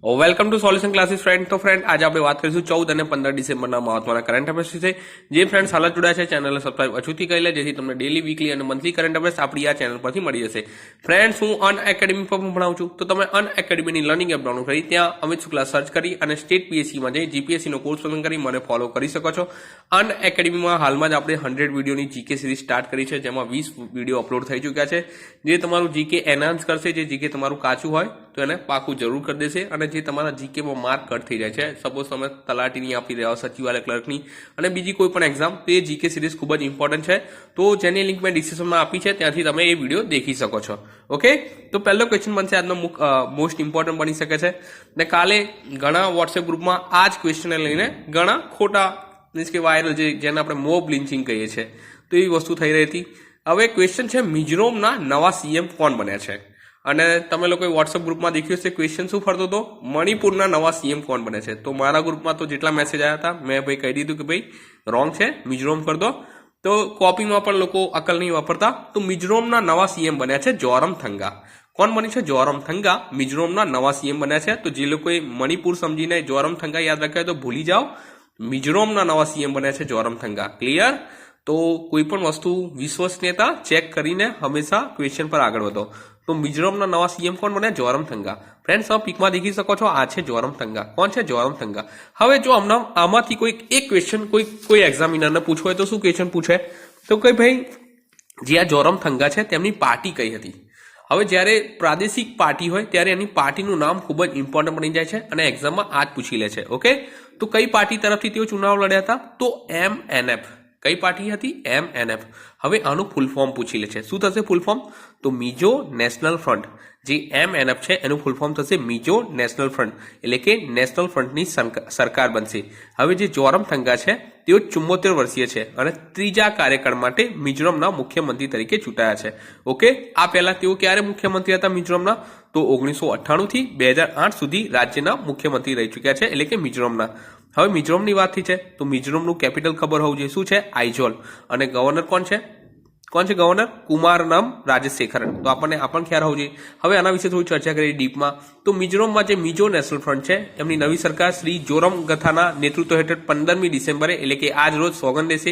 Welcome to solution classes friend. તો friend આજે આપણે વાત કરીશું 14 અને 15 ડિસેમ્બરના મહત્વના કરંટ અફેર્સ વિશે. જે ફ્રેન્ડ્સ હાલ જોડાયા છે ચેનલને સબસ્ક્રાઇબ અચૂથી કરી લે, જેથી તમને ડેલી, વીકલી અને મંથલી કરંટ અફેર્સ આપણી આ ચેનલ પરથી મળી જશે. ફ્રેન્ડ્સ, હું અન એકેડમી પર ભણાવું છું, તો તમે અન એકેડમીની લર્નિંગ એપ ડાઉનલોડ કરી ત્યાં અમિત શુક્લા સર્ચ કરી અને સ્ટેટ પીએસસીમાં જઈ જીપીએસસીનો કોર્સ પસંદ કરી મને ફોલો કરી શકો છો. અન એકેડમીમાં હાલમાં જ આપણે 100 વિડીયોની જીકે સિરીઝ સ્ટાર્ટ કરી છે, જેમાં 20 વિડીયો અપલોડ થઈ ચૂક્યા છે, જે તમારું જીકે એનહાન્સ કરશે. જે જીકે તમારું કાચું હોય તો એને પાકું જરૂર કરી દેશે, અને જે તમારા જીકે માર્ક કટ થઈ જાય છે, સપોઝ તમે તલાટીની આપી રહ્યા હો, સચિવાલય ક્લર્કની અને બીજી કોઈ પણ એક્ઝામ, તો એ જીકે સિરીઝ ખૂબ જ ઇમ્પોર્ટન્ટ છે. તો જેની લિંક મેં ડિસ્ક્રિપ્શનમાં આપી છે, ત્યાંથી તમે એ વિડીયો દેખી શકો છો. ઓકે, તો પહેલો ક્વેશ્ચન બનશે આજનો મોસ્ટ ઇમ્પોર્ટન્ટ બની શકે છે. ને કાલે ઘણા વોટ્સએપ ગ્રુપમાં આ જ ક્વેશ્ચનને લઈને ઘણા ખોટા મીન્સ કે વાયરલ, જેને આપણે મોબ લિન્ચિંગ કહીએ છીએ, તો એવી વસ્તુ થઈ રહી હતી. હવે ક્વેશ્ચન છે મિઝોરમના નવા સીએમ કોણ બન્યા છે, અને તમે લોકોએ વોટ્સઅપ ગ્રુપમાં દેખ્યું હશે ક્વેશ્ચન શું ફરતો હતો, મણિપુરના નવા સીએમ કોણ બને છે. તો મારા ગ્રુપમાં તો જેટલા મેસેજ આવ્યા હતા મેં ભાઈ કહી દીધું કે ભાઈ રોંગ છે, મિઝોરમ કરી દો. તો કોપીમાં પણ લોકો અકલ નહીં વાપરતા. તો મિઝોરમના નવા સીએમ બન્યા છે જોરમથંગા. કોણ બન્યું છે? જોરમથંગા મિઝોરમના નવા સીએમ બન્યા છે. તો જે લોકોએ મણિપુર સમજીને જોરમથંગા યાદ રાખ્યા તો ભૂલી જાઓ. મિઝોરમના નવા સીએમ બન્યા છે જોરમથંગા. ક્લિયર? તો કોઈ પણ વસ્તુ વિશ્વસનીયતા ચેક કરીને હંમેશા ક્વેશ્ચન પર આગળ વધો. તો મિઝોરમના નવા સીએમ કોણ બન્યા? જોરમથંગા. ફ્રેન્ડ્સ, તમે પીકમાં દેખી શકો છો, આ છે જોરમથંગા. કોણ છે? જોરમથંગા. હવે જો હમણાં આમાંથી કોઈ એક ક્વેશ્ચન કોઈ એક્ઝામિનરને પૂછવું હોય તો શું ક્વેશ્ચન પૂછે? તો કે ભાઈ જે આ જોરમથંગા છે તેમની પાર્ટી કઈ હતી? હવે જ્યારે પ્રાદેશિક પાર્ટી હોય ત્યારે એની પાર્ટીનું નામ ખૂબ જ ઇમ્પોર્ટન્ટ બની જાય છે, અને એક્ઝામમાં આ જ પૂછી લે છે. ઓકે, તો કઈ પાર્ટી તરફથી તેઓ ચુનાવ લડ્યા હતા? તો MNF. કઈ પાર્ટી હતી? MNF. હવે આનું ફૂલ ફોર્મ પૂછી લે છે. શું થશે ફૂલ ફોર્મ? તો મિઝો નેશનલ ફ્રન્ટ. જે MNF છે એનું ફૂલ ફોર્મ થશે મિઝો નેશનલ ફ્રન્ટ, એટલે કે નેશનલ ફ્રન્ટની સરકાર બનશે. હવે જે જોરમથંગા છે તેઓ 74 વર્ષીય છે અને ત્રીજા કાર્યકાળ માટે મિઝોરમના મુખ્યમંત્રી તરીકે ચૂંટાયા છે. ઓકે, આ પહેલા તેઓ ક્યારે મુખ્યમંત્રી હતા મિઝોરમના? તો 1998 થી 2008 સુધી રાજ્યના મુખ્યમંત્રી રહી ચૂક્યા છે, એટલે કે મિઝોરમના. હવે મિઝોરમની વાત થઈ છે તો મિઝોરમનું કેપિટલ ખબર હોવું જોઈએ. શું છે? આઇઝોલ. અને ગવર્નર કોણ છે? ગવર્નર? કુમારનમ રાજશેખરન. તો આપણને આ પણ ખ્યાલ હોવો જોઈએ. હવે આના વિશે થોડી ચર્ચા કરીએ ડીપમાં. તો મિઝોરમમાં જે મિઝો નેશનલ ફ્રન્ટ છે એમની નવી સરકાર શ્રી જોરમગથાના નેતૃત્વ હેઠળ 15મી ડિસેમ્બરે એટલે કે આજ રોજ સોગંદ લેશે.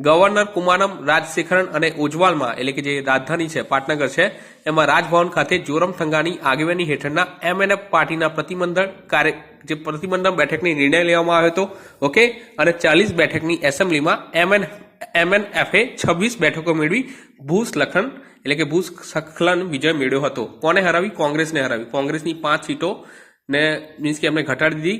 ગવર્નર કુમારનમ રાજશેખરન અને ઓજવાલમાં એટલે કે જે રાજધાની છે પાટનગર છે એમાં રાજભવન ખાતે જોરમથંગાની આગેવાની હેઠળના MNF પાર્ટીના પ્રતિબંધક બેઠકની નિર્ણય લેવામાં આવ્યો હતો. ઓકે, અને 40 બેઠકની એસેમ્બલીમાં MNFએ 26 બેઠકો મેળવી ભૂસ્ખલન એટલે કે ભૂસ્ખલન વિજય મેળવ્યો હતો. કોને હરાવી? કોંગ્રેસને હરાવી. કોંગ્રેસની 5 સીટો ને મીન્સ કે એમને ઘટાડી દીધી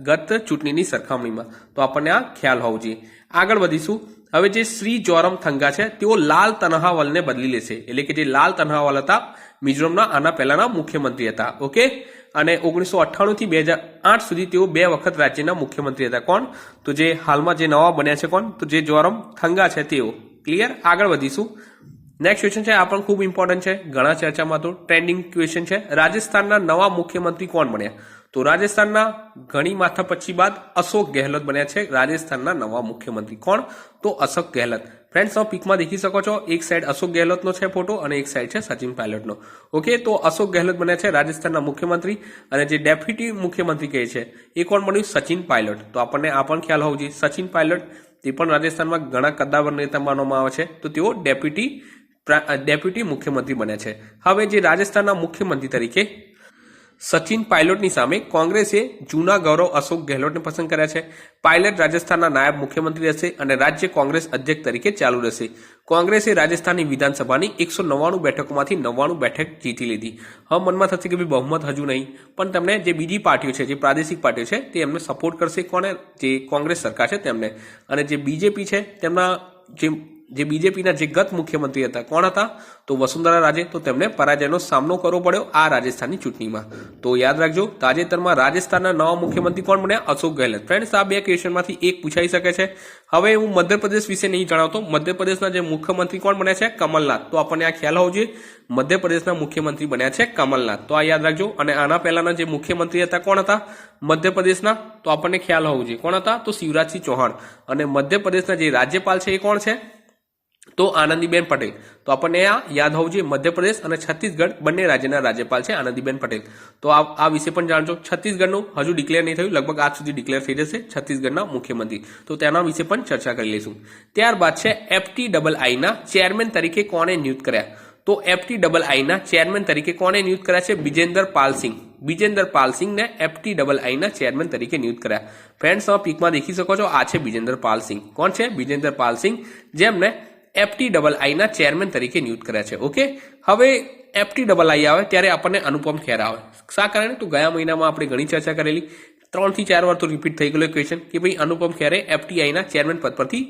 ગત ચૂંટણીની સરખામણીમાં. તો આપણને આ ખ્યાલ હોવો જોઈએ. આગળ વધીશું. હવે જે શ્રી જોરમથંગા છે તેઓ લાલ તનહાવલને બદલી લેશે, એટલે કે જે લાલ તનહાવલ હતા મિઝોરમના આના પહેલાના મુખ્યમંત્રી હતા. ઓકે, અને 1998 થી 2008 સુધી તેઓ 2 વખત રાજ્યના મુખ્યમંત્રી હતા. કોણ? તો જે હાલમાં જે નવા બન્યા છે કોણ? તો જે જોરમથંગા છે તેઓ. ક્લિયર? આગળ વધીશું. નેક્સ્ટ ક્વેશ્ચન છે, આ પણ ખૂબ ઇમ્પોર્ટન્ટ છે, ઘણા ચર્ચામાં તો ટ્રેન્ડિંગ ક્વેશ્ચન છે. રાજસ્થાનના નવા મુખ્યમંત્રી કોણ બન્યા? તો રાજસ્થાનના ઘણી માથાપચ્છી બાદ અશોક ગેહલોત બન્યા છે રાજસ્થાનના નવા મુખ્યમંત્રી. કોણ? તો અશોક ગેહલોત. ફ્રેન્ડ્સ, તમે પીકમાં દેખી શકો છો, એક સાઈડ અશોક ગેહલોતનો છે ફોટો અને એક સાઈડ છે સચિન પાયલટનો. ઓકે, તો અશોક ગેહલોત બન્યા છે રાજસ્થાનના મુખ્યમંત્રી, અને જે ડેપ્યુટી મુખ્યમંત્રી કહે છે એ કોણ બન્યું? સચિન પાયલટ. તો આપણને આ પણ ખ્યાલ હોવો જોઈએ. સચિન પાયલટ તે પણ રાજસ્થાનમાં ઘણા કદ્દાવર નેતા માનવામાં આવે છે, તો તેઓ ડેપ્યુટી મુખ્યમંત્રી બન્યા છે. હવે જે રાજસ્થાનના મુખ્યમંત્રી તરીકે સચિન પાયલોટની સામે કોંગ્રેસે જૂના ગૌરવ અશોક ગેહલોતને પસંદ કર્યા છે. પાયલટ રાજસ્થાનના નાયબ મુખ્યમંત્રી રહેશે અને રાજ્ય કોંગ્રેસ અધ્યક્ષ તરીકે ચાલુ રહેશે. કોંગ્રેસે રાજસ્થાનની વિધાનસભાની 199 બેઠકોમાંથી 99 બેઠક જીતી લીધી. હવે મનમાં થશે કે ભાઈ બહુમત હજુ નહીં, પણ તેમને જે બીજી પાર્ટીઓ છે, જે પ્રાદેશિક પાર્ટીઓ છે તે એમને સપોર્ટ કરશે. કોને? જે કોંગ્રેસ સરકાર છે તેમને. અને જે બીજેપી છે તેમના જે બીજેપીના જે ગત મુખ્યમંત્રી હતા કોણ હતા? તો વસુંધરા રાજે. તો તેમને પરાજયનો સામનો કરવો પડ્યો આ રાજસ્થાનની ચૂંટણીમાં. તો યાદ રાખજો, તાજેતરમાં રાજસ્થાનના નવા મુખ્યમંત્રી કોણ બન્યા? અશોક ગેહલોત. ફ્રેન્ડ્સ, આ 2 ક્વેશ્ચનમાંથી એક પૂછાઈ શકે છે. હવે હું મધ્યપ્રદેશ વિશે નહીં જણાવતો. મધ્યપ્રદેશના જે મુખ્યમંત્રી કોણ બન્યા છે? કમલનાથ. તો આપણને આ ખ્યાલ હોવો જોઈએ, મધ્યપ્રદેશના મુખ્યમંત્રી બન્યા છે કમલનાથ. તો આ યાદ રાખજો. અને આના પહેલાના જે મુખ્યમંત્રી હતા કોણ હતા મધ્યપ્રદેશના? તો આપણને ખ્યાલ હોવો જોઈએ કોણ હતા? તો શિવરાજસિંહ ચૌહાણ. અને મધ્યપ્રદેશના જે રાજ્યપાલ છે એ કોણ છે? તો આનંદીબેન પટેલ. તો આપણને આ યાદ હોવું જોઈએ. મધ્યપ્રદેશ અને છત્તીસગઢ બંને રાજ્યના રાજ્યપાલ છે આનંદીબેન પટેલ. તો આ વિશે પણ જાણજો. છત્તીસગઢનું હજુ ડિક્લેર નહીં થયું, લગભગ આજ સુધી ડિક્લેર થઈ જશે છત્તીસગઢના મુખ્યમંત્રી. તો તેના વિશે પણ ચર્ચા કરી લઈશું. ત્યારબાદ છે FTII ના ચેરમેન તરીકે કોણે નિયુક્ત કર્યા? તો FTII ના ચેરમેન તરીકે કોણે નિયુક્ત કર્યા છે? બિજેન્દર પાલ સિંહ. બિજેન્દર પાલ સિંહને FTII ના ચેરમેન તરીકે નિયુક્ત કર્યા. ફ્રેન્ડ્સ, તમે પીકમાં દેખી શકો છો, આ છે બિજેન્દર પાલ સિંહ. કોણ છે? બિજેન્દર પાલ સિંહ, જેમને FTII ના ચેરમેન તરીકે નિયુક્ત કર્યા છે. ઓકે, હવે FTII આવે ત્યારે આપણને અનુપમ ખેર આવે. શા કારણે? તો ગયા મહિનામાં આપણે ઘણી ચર્ચા કરેલી, 3 થી 4 વાર તો રિપીટ થઈ ગયેલો ક્વેશ્ચન કે ભાઈ અનુપમ ખેરે FTI ના ચેરમેન પદ પરથી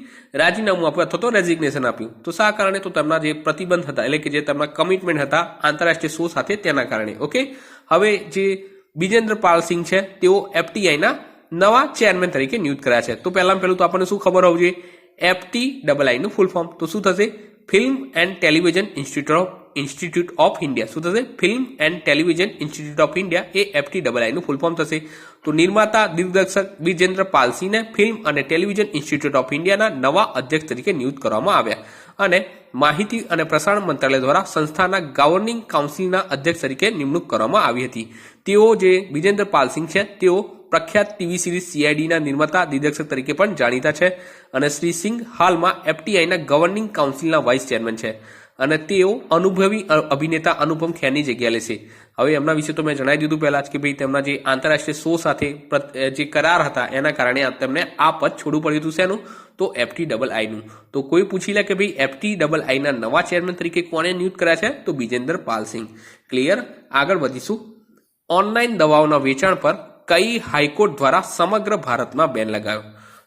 રાજીનામું આપ્યું અથવા તો રેઝિગ્નેશન આપ્યું. તો શા કારણે? તો તેમના જે પ્રતિબંધ હતા, એટલે કે જે તેમના કમિટમેન્ટ હતા આંતરરાષ્ટ્રીય શો સાથે, તેના કારણે. ઓકે, હવે જે બિજેન્દ્ર પાલ સિંહ છે તેઓ FTI ના નવા ચેરમેન તરીકે નિયુક્ત કર્યા છે. તો પહેલામાં પહેલું તો આપણને શું ખબર હોવું જોઈએ? FTII નું ફૂલ ફોર્મ તો શું થશે? Film and television institute of India. શું થશે? Film and television institute of India A FTII નું ફૂલ ફોર્મ થશે. તો નિર્માતા દિગ્દર્શક બિજેન્દ્ર પાલ સિંહને ફિલ્મ અને ટેલિવિઝન ઇન્સ્ટિટ્યૂટ ઓફ ઇન્ડિયાના નવા અધ્યક્ષ તરીકે નિયુક્ત કરવામાં આવ્યા અને માહિતી અને પ્રસારણ મંત્રાલય દ્વારા સંસ્થાના ગવર્નિંગ કાઉન્સિલના અધ્યક્ષ તરીકે નિમણૂક કરવામાં આવી હતી. તેઓ જે બિજેન્દ્ર પાલ સિંહ છે તેઓ પ્રખ્યાત ટીવી સિરીઝ CID ના નિર્માતા દિગ્દર્શક તરીકે પણ જાણીતા છે અને શ્રી સિંહ હાલમાં FTI ના ગવર્નિંગ કાઉન્સિલના વાઇસ ચેરમેન છે અને તેઓ અનુભવી અભિનેતા અનુપમ ખેરની જગ્યા લેશે. હવે એમના વિશે તો મેં જણાવી દીધું પહેલા જ કે ભાઈ તેમના જે આંતરરાષ્ટ્રીય શો સાથે જે કરાર હતા એના કારણે તેમને આ પદ છોડવું પડ્યું હતું. શેનું? તો FTII નું. તો કોઈ પૂછી લે કે ભાઈ FTII ના નવા ચેરમેન તરીકે કોણે નિયુક્ત કર્યા છે? તો બિજેન્દર પાલ સિંહ. ક્લિયર? આગળ વધીશું. ઓનલાઈન દવાઓના વેચાણ પર કઈ હાઈકોર્ટ દ્વારા સમગ્ર ભારતમાં બેન લગાવ્યો?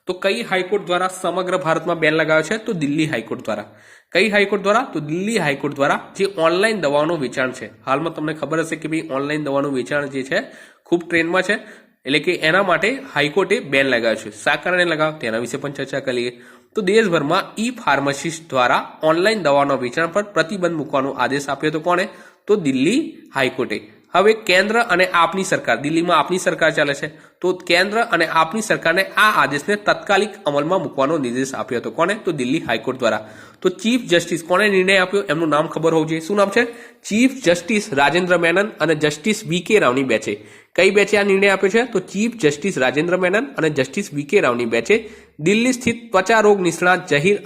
તો કઈ હાઈકોર્ટ દ્વારા સમગ્ર ભારતમાં બેન લગાવ્યો છે? તો દિલ્હી હાઈકોર્ટ દ્વારા. કઈ હાઈકોર્ટ દ્વારા? તો દિલ્હી હાઈકોર્ટ દ્વારા. જે ઓનલાઈન દવાઓનું વેચાણ છે, હાલમાં તમને ખબર હશે કે ભાઈ ઓનલાઈન દવાનું વેચાણ જે છે ખૂબ ટ્રેન્ડમાં છે, એટલે કે એના માટે હાઈકોર્ટે બેન લગાવ્યો છે. શા કારણે લગાવ્યો તેના વિશે પણ ચર્ચા કરીએ. તો દેશભરમાં ફાર્માસિસ્ટ દ્વારા ઓનલાઈન દવાઓના વેચાણ પર પ્રતિબંધ મૂકવાનો આદેશ આપ્યો હતો. કોણે? તો દિલ્હી હાઈકોર્ટે. હવે કેન્દ્ર અને આપની સરકાર, દિલ્હીમાં આપની સરકાર ચાલે છે, તો કેન્દ્ર અને આપની સરકારને આ આદેશને તાત્કાલિક અમલમાં મૂકવાનો નિર્દેશ આપ્યો હતો. કોને? તો દિલ્હી હાઈકોર્ટ દ્વારા. તો ચીફ જસ્ટિસ કોણે નિર્ણય આપ્યો? એમનું નામ ખબર હોવું જોઈએ. શું નામ છે? ચીફ જસ્ટિસ રાજેન્દ્ર મેનન અને જસ્ટિસ VK રાવની બેચે. કઈ બેચે આ નિર્ણય આપ્યો છે? તો ચીફ જસ્ટિસ રાજેન્દ્ર મેનન અને જસ્ટિસ VK રાવની બેચે દિલ્હી સ્થિત ત્વચા રોગ નિષ્ણાત જહીર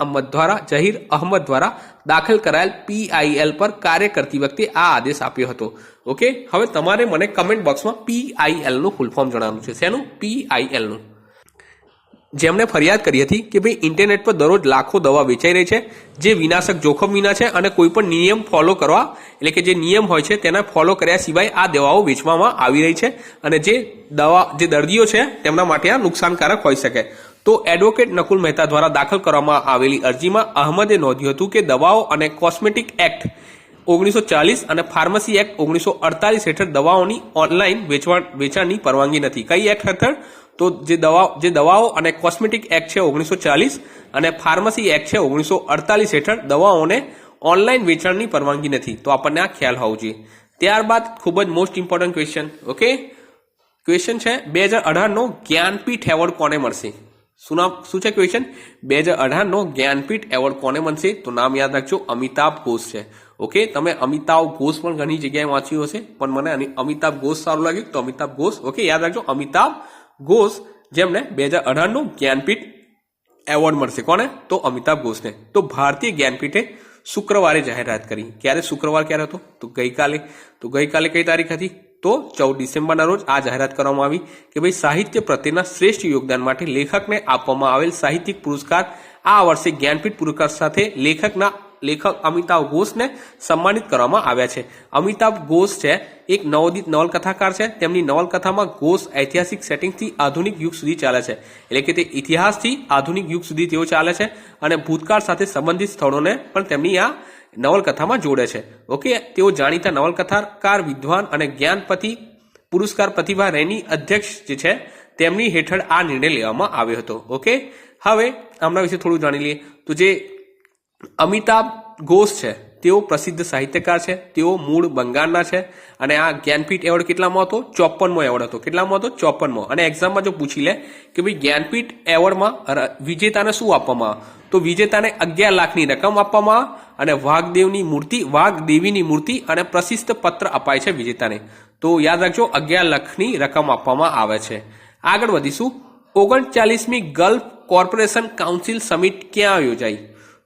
અહમદ દ્વારા દાખલ કરાયેલ PIL પર કાર્ય કરતી વખતે આ આદેશ આપ્યો હતો. ઓકે, હવે તમારે મને કમેન્ટ બોક્સમાં PIL નું ફૂલ ફોર્મ જણાવવાનું છે. શેનું? PIL નું. જેમણે ફરિયાદ કરી હતી કે ભાઈ ઇન્ટરનેટ પર દરરોજ લાખો દવા વેચાઈ રહી છે જે વિનાશક જોખમ વિના છે અને કોઈ પણ નિયમ ફોલો કરવા, એટલે કે જે નિયમ હોય છે તેના ફોલો કર્યા સિવાય આ દવાઓ વેચવામાં આવી રહી છે અને જે દર્દીઓ છે તેમના માટે આ નુકસાનકારક હોઈ શકે. તો એડવોકેટ નકુલ મહેતા દ્વારા દાખલ કરવામાં આવેલી અરજીમાં અહમદે નોંધ્યું હતું કે દવાઓ અને કોસ્મેટિક એક્ટ 1940 અને ફાર્મસી એક્ટ 1948 હેઠળ દવાઓની ઓનલાઈન વેચાણની પરવાનગી નથી. કઈ એક્ટ હેઠળ? તો જે દવાઓ અને કોસ્મેટિક એક્ટ છે 1940 અને ફાર્મસી એક્ટ છે 1948 હેઠળ દવાઓને ઓનલાઈન વેચાણની પરવાનગી નથી. તો આપણને આ ખ્યાલ હોવો જોઈએ. ત્યારબાદ ખૂબ જ most important question. Okay, question છે 2018 નો જ્ઞાનપીઠ એવોર્ડ કોને મળશે? શું છે ક્વેશ્ચન? 2018 નો જ્ઞાનપીઠ એવોર્ડ કોને મળશે? તો નામ યાદ રાખજો, અમિતાભ ઘોષ છે. ઓકે, તમે અમિતાભ ઘોષ પણ ઘણી જગ્યાએ વાંચ્યું હશે, પણ મને અમિતાભ ઘોષ સારું લાગ્યું તો અમિતાભ ઘોષ. ઓકે, યાદ રાખજો અમિતાભ ઘોષ, જેમને 2018 નો જ્ઞાનપીઠ એવોર્ડ મળશે. કોને? તો અમિતાભ ઘોષને. તો ભારતીય જ્ઞાનપીઠે શુક્રવારે જાહેરાત કરી. ક્યારે? શુક્રવાર ક્યારે હતો? તો ગઈકાલે. તો ગઈકાલે કઈ તારીખ હતી? તો 14 ડિસેમ્બરના રોજ આ જાહેરાત કરવામાં આવી કે ભાઈ સાહિત્ય પ્રત્યેના શ્રેષ્ઠ યોગદાન માટે લેખકને આપવામાં આવેલ સાહિત્યિક પુરસ્કાર આ વર્ષે જ્ઞાનપીઠ પુરસ્કાર સાથે લેખક અમિતાભ ઘોષને સન્માનિત કરવામાં આવ્યા છે. અમિતાભ ઘોષ છે એક નવોદિત નવલકથાકાર છે. તેમની નવલકથામાં ઘોષ ઐતિહાસિક સેટિંગથી આધુનિક યુગ સુધી ચાલે છે, એટલે કે તે ઇતિહાસથી આધુનિક યુગ સુધી તેઓ ચાલે છે અને ભૂતકાળ સાથે સંબંધિત સ્થળોને પણ તેમની આ નવલકથામાં જોડે છે. ઓકે, તેઓ જાણીતા નવલકથાકાર, વિદ્વાન અને જ્ઞાનપતિ પુરસ્કાર પ્રતિભા રૈની અધ્યક્ષ જે છે તેમની હેઠળ આ નિર્ણય લેવામાં આવ્યો હતો. ઓકે, હવે આમના વિશે થોડું જાણી લઈએ. તો જે અમિતાભ ઘોષ છે તેઓ પ્રસિદ્ધ સાહિત્યકાર છે, તેઓ મૂળ બંગાળના છે અને આ જ્ઞાનપીઠ એવોર્ડ કેટલામાં હતો? 54મો એવોર્ડ હતો. કેટલામાં હતો? 54મો. અને એક્ઝામમાં જો પૂછી લે કે ભાઈ જ્ઞાનપીઠ એવોર્ડમાં વિજેતાને શું આપવામાં આવે, તો વિજેતાને 11 લાખની રકમ આપવામાં આવે અને વાઘદેવીની મૂર્તિ અને પ્રશિસ્ત પત્ર અપાય છે વિજેતાને. તો યાદ રાખજો 11 લાખની રકમ આપવામાં આવે છે. આગળ વધીશું. 39મી ગલ્ફ કોર્પોરેશન કાઉન્સિલ સમિટ ક્યાં યોજાઈ?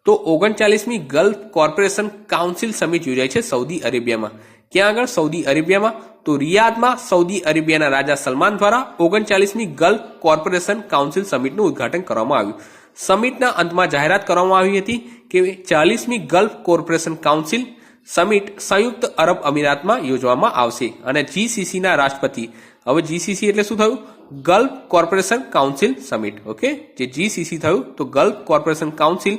તો 39મી ગલ્ફ કોર્પોરેશન કાઉન્સિલ સમિટ યોજાઈ છે સઉદી અરેબિયામાં. ક્યાં આગળ? સઉદી અરેબિયામાં. તો રિયાદમાં સઉદી અરેબિયાના રાજા સલમાન દ્વારા 39મી ગલ્ફ કોર્પોરેશન કાઉન્સિલ સમિટનું ઉદ્ઘાટન કરવામાં આવ્યું. સમિટના અંતમાં જાહેરાત કરવામાં આવી હતી કે 40મી ગલ્ફ કોર્પોરેશન કાઉન્સિલ સમિટ સંયુક્ત અરબ અમીરાતમાં યોજવામાં આવશે અને જીસીસીના રાષ્ટ્રપતિ, હવે જીસીસી એટલે શું થયું? Gulf corporation council summit. Okay, જે જીસીસી થયું તો ગલ્ફ કોર્પોરેશન કાઉન્સિલ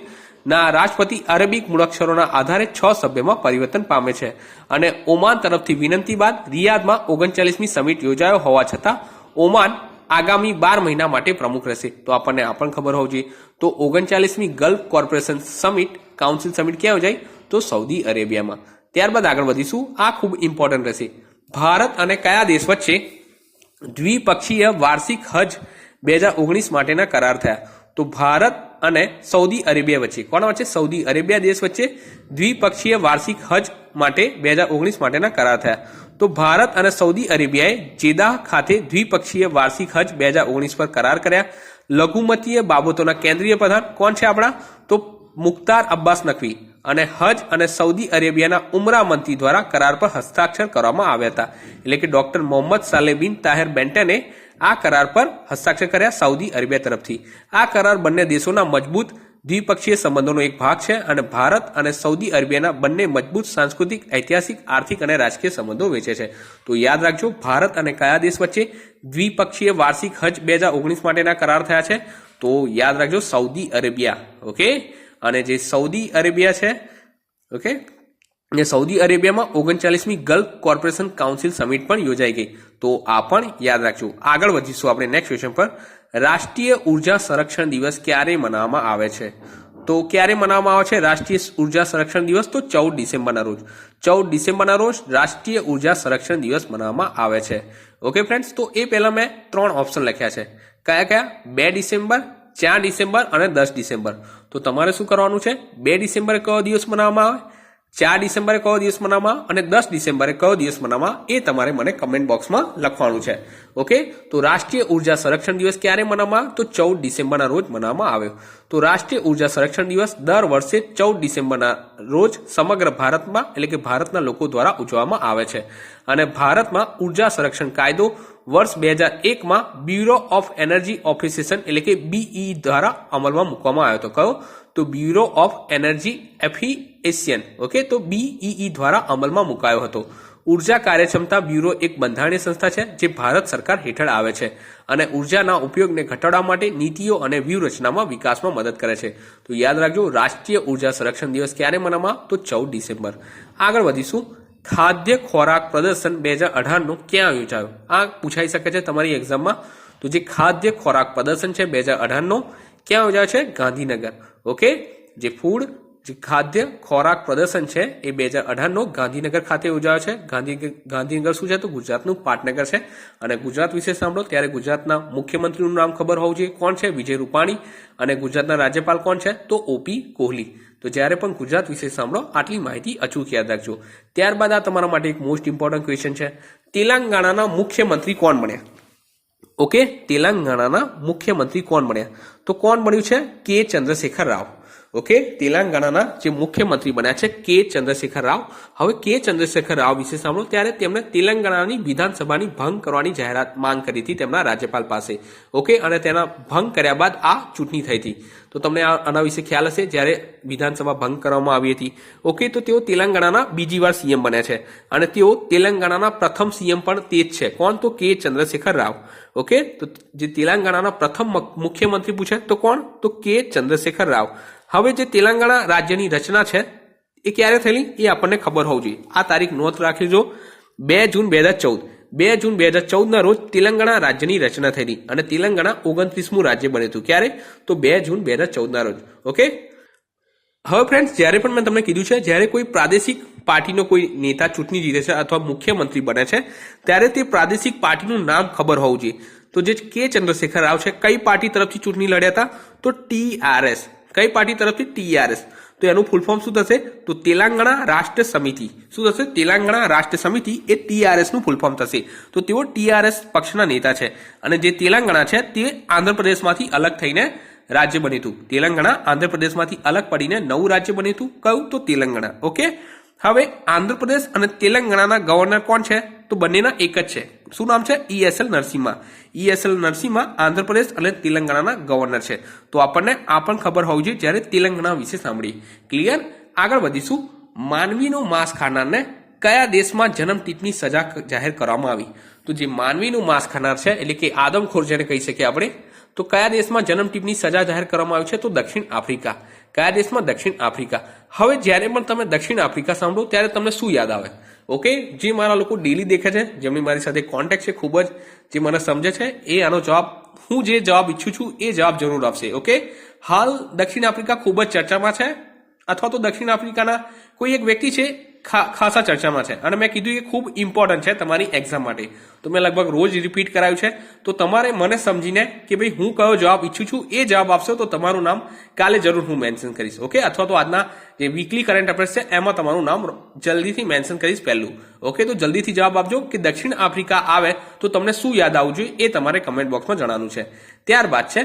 ના રાષ્ટ્રપતિ અરેબિક મૂળાક્ષરોના આધારે 6 સભ્યમાં પરિવર્તન પામે છે અને ઓમાન તરફથી વિનંતી બાદ રિયાદમાં 39મી સમિટ યોજાયો હોવા છતાં ઓમાન આગામી 12 મહિના માટે પ્રમુખ રહેશે. તો આપણને આ પણ ખબર હોવી જોઈએ. તો 39મી Gulf corporation summit council summit ક્યાં યોજાઈ? તો સઉદી અરેબિયામાં. ત્યારબાદ આગળ વધીશું. આ ખૂબ ઇમ્પોર્ટન્ટ રહેશે. ભારત અને કયા દેશ વચ્ચે દ્વિપક્ષીય વાર્ષિક હજ 2019 માટેના કરાર થયા? તો ભારત અને સઉદી અરેબિયા વચ્ચે, કોના વચ્ચે? સઉદી અરેબિયા દેશ વચ્ચે દ્વિપક્ષીય વાર્ષિક હજ માટે 2019 માટેના કરાર થયા. તો ભારત અને સઉદી અરેબિયાએ જેદાહ ખાતે દ્વિપક્ષીય વાર્ષિક હજ 2019 પર કરાર કર્યા. લઘુમતીય બાબતોના કેન્દ્રીય પ્રધાન કોણ છે આપણા? તો મુખ્તાર અબ્બાસ નકવી અને હજ અને સઉદી અરેબિયાના ઉમરા મંત્રી દ્વારા કરાર પર હસ્તાક્ષર કરવામાં આવ્યા હતા. એટલે કે ડોક્ટર મોહમ્મદ સાલેહ બિન તાહેર બેન્ટને આ કરાર પર હસ્તાક્ષર કર્યા સાઉદી અરેબિયા તરફથી. આ કરાર બંને દેશોના મજબૂત દ્વિપક્ષીય સંબંધોનો એક ભાગ છે અને ભારત અને સઉદી અરેબિયાના બંને મજબૂત સાંસ્કૃતિક, ઐતિહાસિક, આર્થિક અને રાજકીય સંબંધો વેચે છે. તો યાદ રાખજો, ભારત અને કયા દેશ વચ્ચે દ્વિપક્ષીય વાર્ષિક હજ 2019 માટેના કરાર થયા છે? તો યાદ રાખજો, સઉદી અરેબિયા. ઓકે, અને જે સઉદી અરેબિયા છે, ઓકે, સઉદી અરેબિયામાં 39મી ગલ્ફ કોર્પોરેશન કાઉન્સિલ સમિટ પણ યોજાઈ ગઈ. તો આ પણ યાદ રાખજો. આગળ વધીશું આપણે નેક્સ્ટ ક્વેશ્ચન પર. રાષ્ટ્રીય ઉર્જા સંરક્ષણ દિવસ ક્યારે મનાવવામાં આવે છે? તો ક્યારે મનાવવામાં આવે છે રાષ્ટ્રીય ઉર્જા સંરક્ષણ દિવસ? તો 14 ડિસેમ્બરના રોજ. 14 ડિસેમ્બરના રોજ રાષ્ટ્રીય ઉર્જા સંરક્ષણ દિવસ મનાવવામાં આવે છે. ઓકે ફ્રેન્ડ્સ, તો એ પહેલા મેં 3 ઓપ્શન લખ્યા છે. કયા કયા? 2 ડિસેમ્બર, 4 ડિસેમ્બર અને 10 ડિસેમ્બર. તો તમારે શું કરવાનું છે? 2 ડિસેમ્બરે કયો દિવસ મનાવવામાં આવે, 4 ડિસેમ્બરે કયો દિવસ મનાવવામાં અને 10 ડિસેમ્બરે કયો દિવસ મનાવવામાં, એ તમારે મને કમેન્ટ બોક્સમાં લખવાનું છે. ઓકે, તો રાષ્ટ્રીય ઉર્જા સંરક્ષણ દિવસ ક્યારે મનાવવામાં આવે? તો 14 ડિસેમ્બરના રોજ મનાવવામાં આવ્યો. તો રાષ્ટ્રીય ઉર્જા સંરક્ષણ દિવસ દર વર્ષે 14 ડિસેમ્બરના રોજ સમગ્ર ભારતમાં, એટલે કે ભારતના લોકો દ્વારા ઉજવવામાં આવે છે. અને ભારતમાં ઉર્જા સંરક્ષણ કાયદો વર્ષ 2001માં બ્યુરો ઓફ એનર્જી ઓફિસેશન, એટલે કે બીઈ દ્વારા અમલમાં મૂકવામાં આવ્યો હતો. કયો? તો બ્યુરો ઓફ એનર્જી એફિશિયન. ઓકે, તો બીઈ દ્વારા અમલમાં મુકાયો હતો. ઉર્જા કાર્યક્ષમતા બ્યુરો એક બંધારણીય સંસ્થા છે જે ભારત સરકાર હેઠળ આવે છે અને ઉર્જાના ઉપયોગને ઘટાડવા માટે નીતિઓ અને વ્યૂહરચનામાં વિકાસમાં મદદ કરે છે. તો યાદ રાખજો, રાષ્ટ્રીય ઉર્જા સંરક્ષણ દિવસ ક્યારે મનાવવામાં? તો 14 ડિસેમ્બર. આગળ વધીશું. ખાદ્ય ખોરાક પ્રદર્શન 2018 ક્યાં યોજાયો? આ પૂછાઈ શકે છે તમારી એક્ઝામમાં. તો જે ખાદ્ય ખોરાક પ્રદર્શન છે 2018 ક્યાં યોજાયો છે? ગાંધીનગર. ઓકે, જે ખાદ્ય ખોરાક પ્રદર્શન છે એ 2018 ગાંધીનગર ખાતે યોજાયો છે. ગાંધીનગર શું છે? તો ગુજરાતનું પાટનગર છે. અને ગુજરાત વિશે સાંભળો ત્યારે ગુજરાતના મુખ્યમંત્રીનું નામ ખબર હોવું જોઈએ. કોણ છે? વિજય રૂપાણી. અને ગુજરાતના રાજ્યપાલ કોણ છે? તો ઓપી કોહલી. તો જ્યારે પણ ગુજરાત વિશે સાંભળો આટલી માહિતી અચૂક યાદ રાખજો. ત્યારબાદ આ તમારા માટે એક મોસ્ટ ઇમ્પોર્ટન્ટ ક્વેશ્ચન છે. તેલંગાણાના મુખ્યમંત્રી કોણ બન્યા? ઓકે, તેલંગાણાના મુખ્યમંત્રી કોણ બન્યા? તો કોણ બન્યું છે? કે ચંદ્રશેખર રાવ. ઓકે, તેલંગાણાના જે મુખ્યમંત્રી બન્યા છે કે ચંદ્રશેખર રાવ. હવે કે ચંદ્રશેખર રાવ વિશે સાંભળો ત્યારે તેમણે તેલંગાણાની વિધાનસભાની ભંગ કરવાની જાહેરાત માંગ કરી હતી તેમના રાજ્યપાલ પાસે. ઓકે, અને તેના ભંગ કર્યા બાદ આ ચૂંટણી થઈ હતી. તો તમને આના વિશે ખ્યાલ હશે જ્યારે વિધાનસભા ભંગ કરવામાં આવી હતી. ઓકે, તો તેઓ તેલંગાણાના બીજી વાર સીએમ બન્યા છે અને તેઓ તેલંગાણાના પ્રથમ સીએમ પણ તે જ છે. કોણ? તો કે ચંદ્રશેખર રાવ. ઓકે, તો જે તેલંગાણાના પ્રથમ મુખ્યમંત્રી પૂછે તો કોણ? તો કે ચંદ્રશેખર રાવ. હવે જે તેલંગાણા રાજ્યની રચના છે એ ક્યારે થયેલી એ આપણને ખબર હોવી જોઈએ. આ તારીખ નોંધ રાખીજો. 2 જૂન 2014. 2 જૂન 2014ના રોજ તેલંગાણા રાજ્યની રચના થયેલી અને તેલંગાણા 29મું રાજ્ય બન્યું હતું. ક્યારે? તો 2 જૂન 2014ના રોજ. ઓકે, હવે ફ્રેન્ડ્સ, જ્યારે પણ મેં તમને કીધું છે, જ્યારે કોઈ પ્રાદેશિક પાર્ટીનો કોઈ નેતા ચૂંટણી જીતે છે અથવા મુખ્યમંત્રી બને છે, ત્યારે તે પ્રાદેશિક પાર્ટીનું નામ ખબર હોવું જોઈએ. તો જે કે ચંદ્રશેખર રાવ છે, કઈ પાર્ટી તરફથી ચૂંટણી લડ્યા હતા? તો TRS. કઈ પાર્ટી તરફથી? TRS. તો એનું ફૂલ ફોર્મ શું થશે? તો તેલંગાણા રાષ્ટ્ર સમિતિ. શું થશે? તેલંગાણા રાષ્ટ્ર સમિતિ એ TRS નું ફૂલ ફોર્મ થશે. તો તેઓ TRS પક્ષના નેતા છે અને જે તેલંગાણા છે તે આંધ્રપ્રદેશમાંથી અલગ થઈને રાજ્ય બન્યું હતું. તેલંગાણા આંધ્રપ્રદેશમાંથી અલગ પડીને નવું રાજ્ય બન્યું હતું. કયું? તો તેલંગાણા. ઓકે. હવે આંધ્રપ્રદેશ અને તેલંગાણાના ગવર્નર કોણ છે? તો બંનેના એક જ છે. શું નામ છે? ESL નરસિમ્હા. ESL નરસિમ્હા આંધ્રપ્રદેશ અને તેલંગાણાના ગવર્નર છે. તો આપણને આ પણ ખબર હોવી જોઈએ જ્યારે તેલંગાણા વિશે સાંભળીએ. ક્લિયર? આગળ વધીશું. માનવીનો માંસ ખાનારને કયા દેશમાં જન્મટીપની સજા જાહેર કરવામાં આવી? તો જે માનવીનું માંસ ખાનાર છે એટલે કે આદમખોર જેને કહી શકીએ આપણે, તો કયા દેશમાં જન્મટીપની સજા જાહેર કરવામાં આવી છે? તો દક્ષિણ આફ્રિકા. કયા દેશમાં? દક્ષિણ આફ્રિકા. હવે જ્યારે પણ તમે દક્ષિણ આફ્રિકા સાંભળો ત્યારે તમને શું યાદ આવે? ઓકે, જે મારા લોકો ડેલી દેખે છે, જેમની મારી સાથે કોન્ટેક્ટ છે, ખૂબ જ જે મને સમજે છે, એ આનો જવાબ, હું જે જવાબ ઈચ્છું છું એ જવાબ જરૂર આપશે. ઓકે, હાલ દક્ષિણ આફ્રિકા ખૂબ જ ચર્ચામાં છે, અથવા તો દક્ષિણ આફ્રિકાના કોઈ એક વ્યક્તિ છે ખાસા ચર્ચામાં છે, અને મેં કીધું કે ખૂબ ઇમ્પોર્ટન્ટ છે તમારી એક્ઝામ માટે. તો મેં લગભગ રોજ રિપીટ કરાયું છે. તો તમારે મને સમજીને કે ભાઈ હું કયો જવાબ ઈચ્છું છું એ જવાબ આપશો તો તમારું નામ કાલે જરૂર હું મેન્શન કરીશ. ઓકે, અથવા તો આજના જે વીકલી કરંટ અફેર્સ છે એમાં તમારું નામ જલ્દીથી મેન્શન કરીશ પહેલું. ઓકે, તો જલ્દીથી જવાબ આપજો કે દક્ષિણ આફ્રિકા આવે તો તમને શું યાદ આવવું જોઈએ એ તમારે કમેન્ટ બોક્સમાં જણાવવાનું છે. ત્યારબાદ છે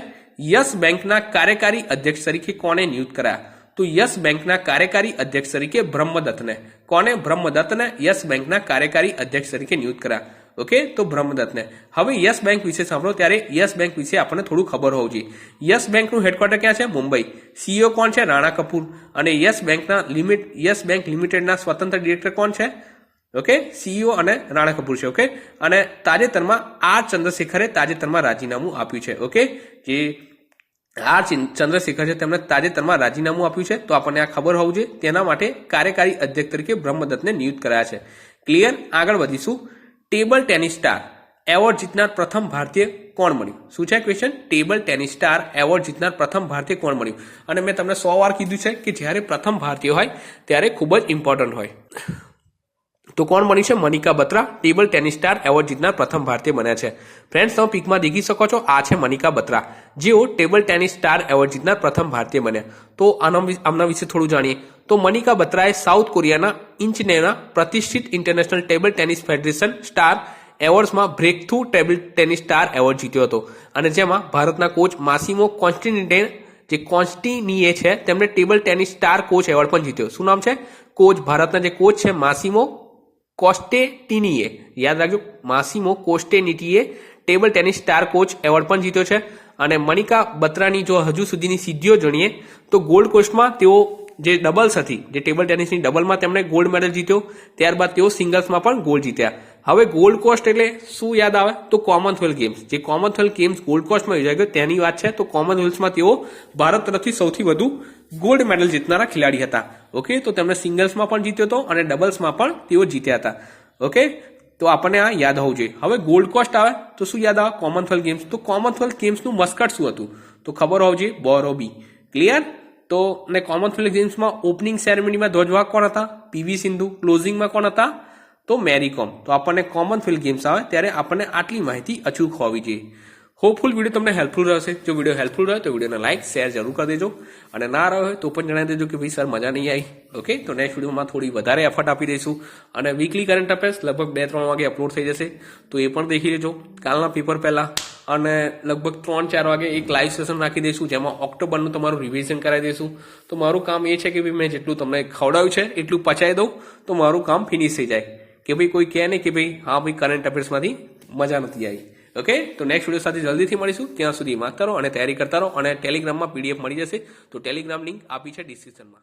યસ બેંકના કાર્યકારી અધ્યક્ષ તરીકે કોને નિયુક્ત કરાયા? તો યસ બેંકના કાર્યકારી અધ્યક્ષ તરીકે બ્રહ્મદત્તને. કોને? બ્રહ્મદત્તને યસ બેંકના કાર્યકારી અધ્યક્ષ તરીકે નિયુક્ત કર્યા. ઓકે, તો બ્રહ્મદત્તને. હવે યસ બેંક વિશે સાંભળો ત્યારે યસ બેંક વિશે આપણને થોડું ખબર હોવું જોઈએ. યસ બેંકનું હેડક્વાર્ટર ક્યાં છે? મુંબઈ. CEO કોણ છે? રાણા કપૂર. અને યસ બેંક લિમિટેડના સ્વતંત્ર ડિરેક્ટર કોણ છે? ઓકે, CEO અને રાણા કપૂર છે. ઓકે, અને તાજેતરમાં R ચંદ્રશેખરે તાજેતરમાં રાજીનામું આપ્યું છે. ઓકે, જે R ચંદ્રશેખર છે તેમણે તાજેતરમાં રાજીનામું આપ્યું છે. તો આપણને આ ખબર હોવું જોઈએ. તેના માટે કાર્યકારી અધ્યક્ષ તરીકે બ્રહ્મદત્તને નિયુક્ત કરાયા છે. ક્લિયર? આગળ વધીશું. ટેબલ ટેનિસ સ્ટાર એવોર્ડ જીતનાર પ્રથમ ભારતીય કોણ મળ્યું? શું છે question? Table tennis star award જીતનાર પ્રથમ ભારતીય કોણ મળ્યું? અને મેં તમને 100 વાર કીધું છે કે જ્યારે પ્રથમ ભારતીય હોય ત્યારે ખૂબ જ ઇમ્પોર્ટન્ટ હોય. તો કોણ બન્યું છે? Manika Batra table tennis star award જીતનાર પ્રથમ ભારતીય બન્યા છે. ફ્રેન્ડ્સ, તમે પીકમાં દેખી શકો છો, આ છે મનિકા બત્રા, જેઓ ટેબલ ટેનિસ સ્ટાર એવોર્ડ જીતનાર પ્રથમ ભારતીય બન્યા. તો આમના વિશે થોડું જાણીએ. તો મનિકા બત્રાએ સાઉથ કોરિયાના ઇન્ચનેના પ્રતિષ્ઠિત International Table Tennis Federation star એવોર્ડ્સમાં break through table tennis star award જીત્યો હતો, અને જેમાં ભારતના કોચ માસિમો કોન્સ્ટેનીએ છે તેમણે table tennis star coach award પણ જીત્યો. શું નામ છે? કોચ, ભારતના જે કોચ છે માસિમો કોસ્ટેનીએ, યાદ રાખજો, માસિમો કોસ્ટેનીએ table tennis star coach award પણ જીત્યો છે. અને મનિકા બત્રાની જો હજુ સુધીની સિદ્ધિઓ જાણીએ તો ગોલ્ડ કોસ્ટમાં તેઓ જે ડબલ્સ હતી, જે ટેબલ ટેનિસની ડબલમાં તેમણે ગોલ્ડ મેડલ જીત્યો. ત્યારબાદ તેઓ સિંગલ્સમાં પણ ગોલ્ડ જીત્યા. હવે ગોલ્ડ કોસ્ટ એટલે શું યાદ આવે? તો કોમનવેલ્થ ગેમ્સ. જે કોમનવેલ્થ ગેમ્સ ગોલ્ડ કોસ્ટમાં યોજાઈ ગયો તેની વાત છે. તો કોમનવેલ્થમાં તેઓ ભારત તરફથી સૌથી વધુ ગોલ્ડ મેડલ જીતનારા ખેલાડી હતા. ઓકે, તો તેમણે સિંગલ્સમાં પણ જીત્યો હતો અને ડબલ્સમાં પણ તેઓ જીત્યા હતા. ઓકે, તો આપણને આ યાદ હોવું જોઈએ. હવે ગોલ્ડ કોસ્ટ આવે તો શું યાદ આવે? Commonwealth games. તો કોમનવેલ્થ ગેમ્સનું મસ્કટ શું હતું? તો ખબર હોવું જોઈએ, બોરોબી. ક્લિયર? તો ને કોમનવેલ્થ ગેમ્સમાં ઓપનિંગ સેરેમનીમાં ધ્વજવાહક કોણ હતા? PV સિંધુ. ક્લોઝિંગમાં કોણ હતા? તો મેરી કોમ. તો આપણને કોમનવેલ્થ ગેમ્સ આવે ત્યારે આપણને આટલી માહિતી અચૂક હોવી જોઈએ. હોપફુલ વિડીયો તમને હેલ્પફુલ રહેશે. જો વિડીયો હેલ્પફુલ રહે તો વિડીયોને લાઇક શેર જરૂર કરી દેજો, અને ના રહ્યો તો પણ જણાવી દેજો કે ભાઈ સર મજા નહીં આવી. ઓકે, તો નેક્સ્ટ વિડીયોમાં થોડી વધારે એફર્ટ આપી દઈશું, અને વીકલી કરંટ અફેર્સ લગભગ 2-3 વાગે અપલોડ થઈ જશે. તો એ પણ દેખી લેજો કાલના પેપર પહેલા, અને લગભગ 3-4 વાગે એક લાઈવ સેશન રાખી દઈશું જેમાં ઓક્ટોબરનું તમારું રિવિઝન કરાવી દઈશું. તો મારું કામ એ છે કે ભાઈ મેં જેટલું તમને ખવડાવ્યું છે એટલું પચાવી દઉં તો મારું કામ ફિનિશ થઈ જાય, કે ભાઈ કોઈ કહે નહીં કે ભાઈ હા ભાઈ કરંટ અફેર્સમાંથી મજા નથી આવી. ઓકે, તો નેક્સ્ટ વિડીયો સાથે જલ્દીથી મળીશું. ત્યાં સુધી વાંચતા રહો અને તૈયારી કરતા રહો, અને ટેલિગ્રામમાં PDF મળી જશે. તો ટેલિગ્રામ લિંક આપી છે ડિસ્ક્રિપ્શનમાં.